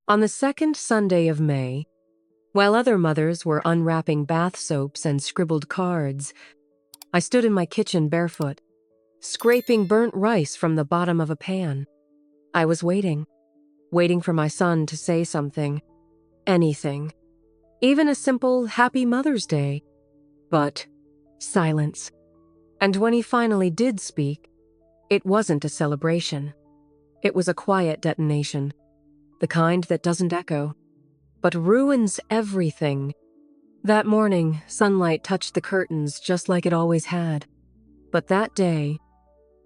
On the second Sunday of May, while other mothers were unwrapping bath soaps and scribbled cards, I stood in my kitchen barefoot, scraping burnt rice from the bottom of a pan. I was waiting for my son to say something, anything, even a simple Happy Mother's Day. But silence. And when he finally did speak, it wasn't a celebration. It was a quiet detonation, the kind that doesn't echo, but ruins everything. That morning, sunlight touched the curtains just like it always had. But that day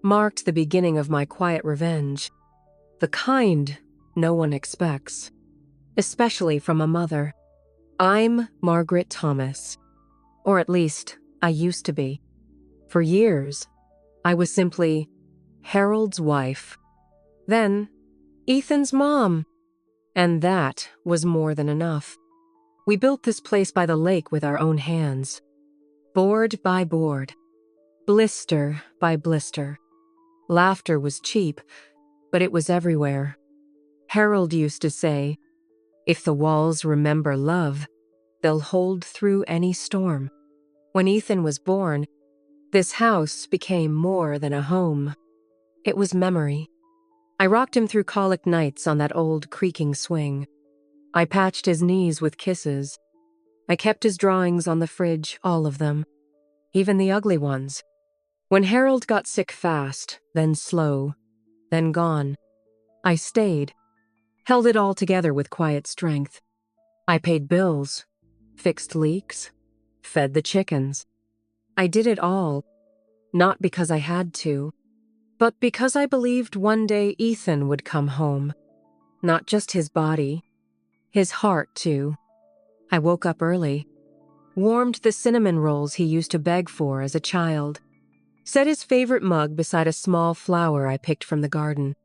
marked the beginning of my quiet revenge, the kind no one expects, especially from a mother. I'm Margaret Thomas, or at least I used to be. For years, I was simply Harold's wife, then Ethan's mom, and that was more than enough. We built this place by the lake with our own hands, board by board, blister by blister. Laughter was cheap, but it was everywhere. Harold used to say, "If the walls remember love, they'll hold through any storm." When Ethan was born, this house became more than a home. It was memory. I rocked him through colic nights on that old creaking swing. I patched his knees with kisses. I kept his drawings on the fridge, all of them, even the ugly ones. When Harold got sick fast, then slow, then gone, I stayed, held it all together with quiet strength. I paid bills, fixed leaks, fed the chickens. I did it all, not because I had to, but because I believed one day Ethan would come home. Not just his body, his heart too. I woke up early, warmed the cinnamon rolls he used to beg for as a child, set his favorite mug beside a small flower I picked from the garden.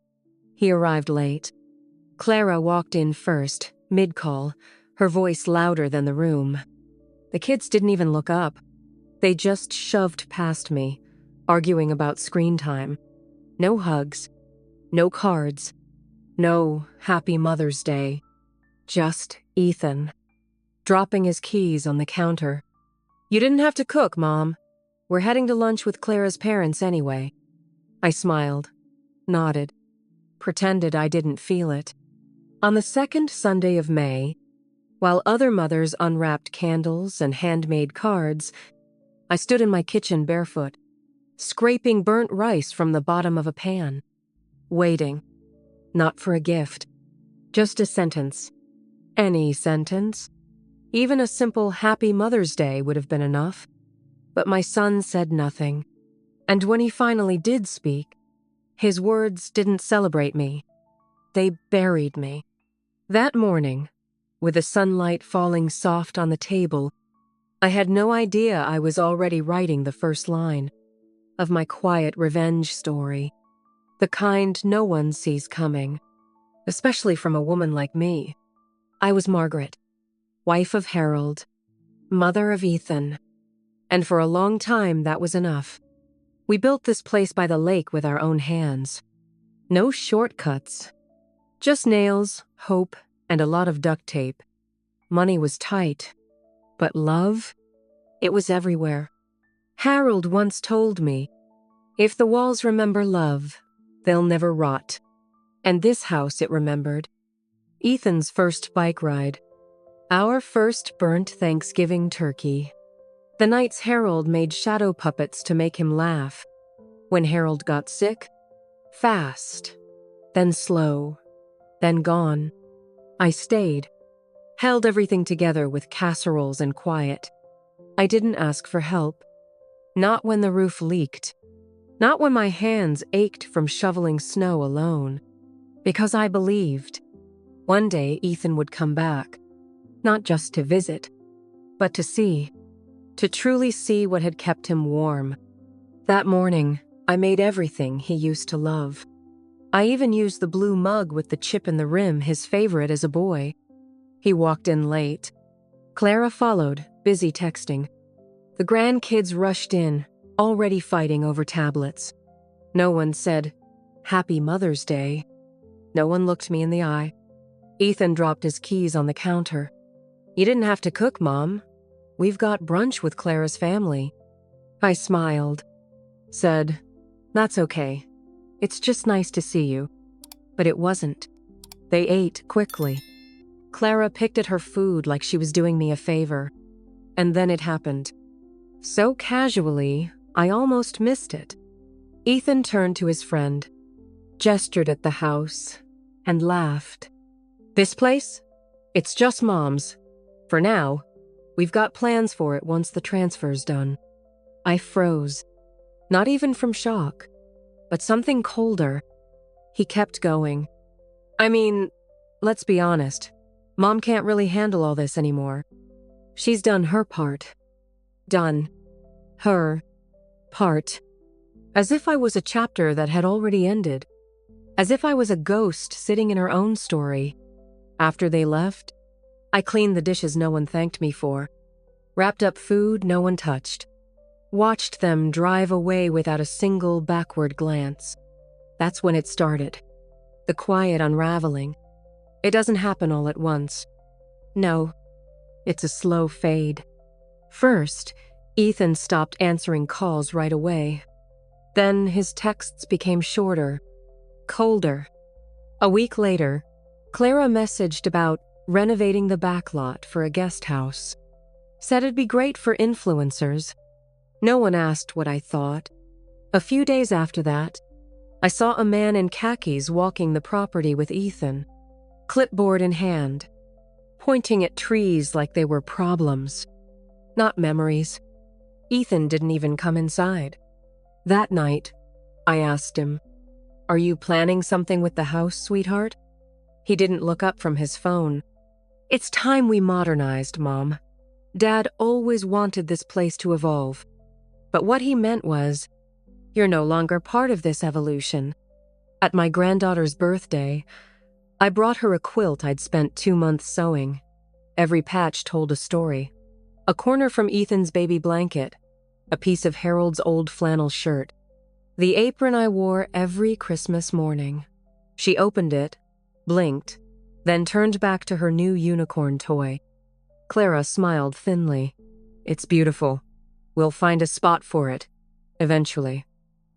He arrived late. Clara walked in first, mid-call, her voice louder than the room. The kids didn't even look up. They just shoved past me, arguing about screen time. No hugs, no cards, no Happy Mother's Day. Just Ethan, dropping his keys on the counter. "You didn't have to cook, Mom. We're heading to lunch with Clara's parents anyway." I smiled, nodded, pretended I didn't feel it. On the second Sunday of May, while other mothers unwrapped candles and handmade cards, I stood in my kitchen barefoot, scraping burnt rice from the bottom of a pan, waiting, not for a gift, just a sentence. Any sentence. Even a simple Happy Mother's Day would have been enough. But my son said nothing, and when he finally did speak, his words didn't celebrate me. They buried me. That morning, with the sunlight falling soft on the table, I had no idea I was already writing the first line of my quiet revenge story, the kind no one sees coming, especially from a woman like me. I was Margaret, wife of Harold, mother of Ethan, and for a long time that was enough. We built this place by the lake with our own hands. No shortcuts, just nails, hope, and a lot of duct tape. Money was tight, but love, it was everywhere. Harold once told me, "If the walls remember love, they'll never rot." And this house it remembered. Ethan's first bike ride. Our first burnt Thanksgiving turkey. The nights Harold made shadow puppets to make him laugh. When Harold got sick, fast, then slow, then gone. I stayed, held everything together with casseroles and quiet. I didn't ask for help. Not when the roof leaked. Not when my hands ached from shoveling snow alone. Because I believed one day Ethan would come back. Not just to visit, but to see. To truly see what had kept him warm. That morning, I made everything he used to love. I even used the blue mug with the chip in the rim, his favorite as a boy. He walked in late. Clara followed, busy texting. The grandkids rushed in, already fighting over tablets. No one said, "Happy Mother's Day." No one looked me in the eye. Ethan dropped his keys on the counter. "You didn't have to cook, Mom. We've got brunch with Clara's family." I smiled, said, "That's okay. It's just nice to see you." But it wasn't. They ate quickly. Clara picked at her food like she was doing me a favor. And then it happened. So casually, I almost missed it. Ethan turned to his friend, gestured at the house, and laughed. "This place? It's just Mom's. For now, we've got plans for it once the transfer's done." I froze, not even from shock, but something colder. He kept going. "I mean, let's be honest. Mom can't really handle all this anymore. She's done her part. Done her part." As if I was a chapter that had already ended. As if I was a ghost sitting in her own story. After they left, I cleaned the dishes no one thanked me for, wrapped up food no one touched, watched them drive away without a single backward glance. That's when it started. The quiet unraveling. It doesn't happen all at once. No, it's a slow fade. First, Ethan stopped answering calls right away. Then his texts became shorter, colder. A week later, Clara messaged about renovating the backlot for a guest house. Said it'd be great for influencers. No one asked what I thought. A few days after that, I saw a man in khakis walking the property with Ethan, clipboard in hand, pointing at trees like they were problems, not memories. Ethan didn't even come inside. That night, I asked him, "Are you planning something with the house, sweetheart?" He didn't look up from his phone. "It's time we modernized, Mom. Dad always wanted this place to evolve." But what he meant was, "You're no longer part of this evolution." At my granddaughter's birthday, I brought her a quilt I'd spent 2 months sewing. Every patch told a story. A corner from Ethan's baby blanket, a piece of Harold's old flannel shirt, the apron I wore every Christmas morning. She opened it, blinked, then turned back to her new unicorn toy. Clara smiled thinly. "It's beautiful. We'll find a spot for it, eventually."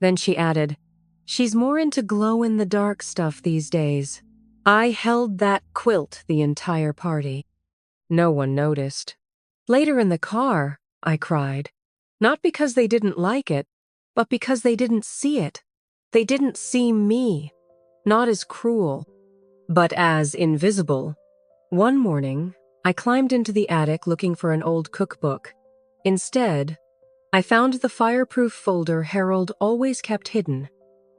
Then she added, "She's more into glow-in-the-dark stuff these days." I held that quilt the entire party. No one noticed. Later in the car, I cried. Not because they didn't like it, but because they didn't see it. They didn't see me. Not as cruel, but as invisible. One morning, I climbed into the attic looking for an old cookbook. Instead, I found the fireproof folder Harold always kept hidden.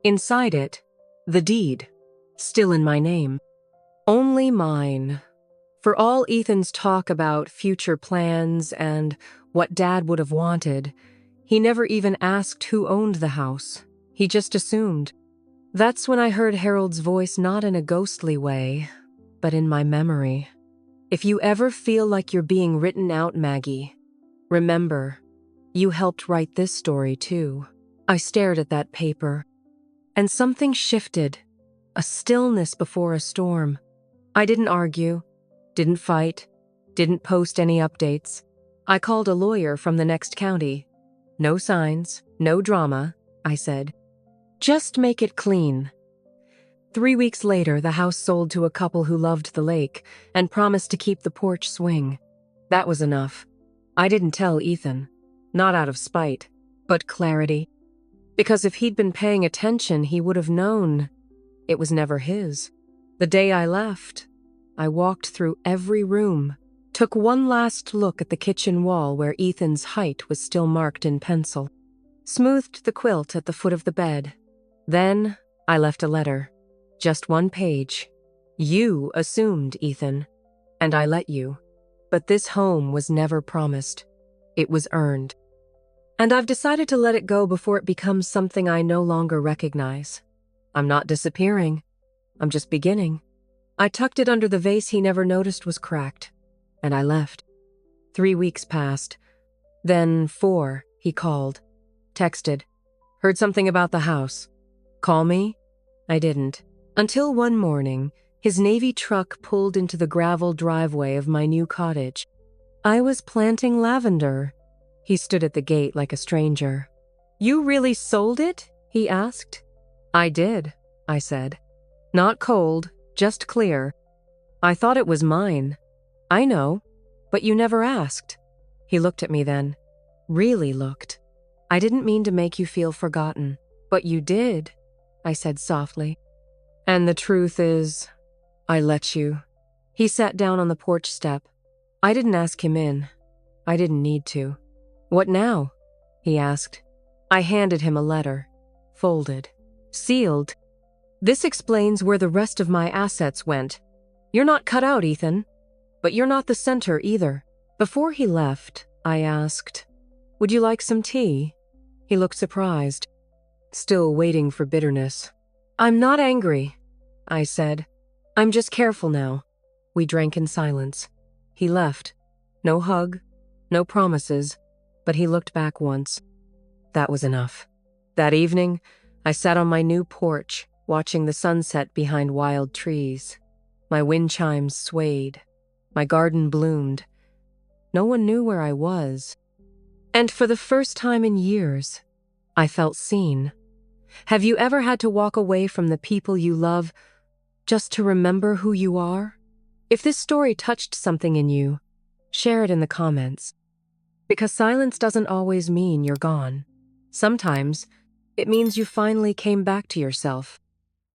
Inside it, the deed, still in my name. Only mine. For all Ethan's talk about future plans and what Dad would have wanted, he never even asked who owned the house. He just assumed. That's when I heard Harold's voice, not in a ghostly way, but in my memory. "If you ever feel like you're being written out, Maggie, remember, you helped write this story too." I stared at that paper, and something shifted, a stillness before a storm. I didn't argue, didn't fight, didn't post any updates. I called a lawyer from the next county. "No signs, no drama," I said. "Just make it clean." 3 weeks later, the house sold to a couple who loved the lake and promised to keep the porch swing. That was enough. I didn't tell Ethan, not out of spite, but clarity. Because if he'd been paying attention, he would have known it was never his. The day I left, I walked through every room, took one last look at the kitchen wall where Ethan's height was still marked in pencil, smoothed the quilt at the foot of the bed. Then I left a letter. Just 1 page. "You assumed, Ethan, and I let you. But this home was never promised. It was earned. And I've decided to let it go before it becomes something I no longer recognize. I'm not disappearing. I'm just beginning." I tucked it under the vase he never noticed was cracked, and I left. 3 weeks passed. Then 4, he called. Texted. "Heard something about the house. Call me?" I didn't. Until one morning, His navy truck pulled into the gravel driveway of my new cottage. I was planting lavender. He stood at the gate like a stranger. "You really sold it?" he asked. "I did," I said. "Not cold, just clear. I thought it was mine." "I know, but you never asked." He looked at me then. Really looked. "I didn't mean to make you feel forgotten, but you did," I said softly. "And the truth is, I let you." He sat down on the porch step. I didn't ask him in. I didn't need to. "What now?" he asked. I handed him a letter, folded, sealed. "This explains where the rest of my assets went. You're not cut out, Ethan, but you're not the center either." Before he left, I asked, "Would you like some tea?" He looked surprised, still waiting for bitterness. "I'm not angry," I said. "I'm just careful now." We drank in silence. He left. No hug, no promises, but he looked back once. That was enough. That evening, I sat on my new porch, watching the sunset behind wild trees. My wind chimes swayed. My garden bloomed. No one knew where I was. And for the first time in years, I felt seen. Have you ever had to walk away from the people you love just to remember who you are? If this story touched something in you, share it in the comments. Because silence doesn't always mean you're gone. Sometimes, it means you finally came back to yourself.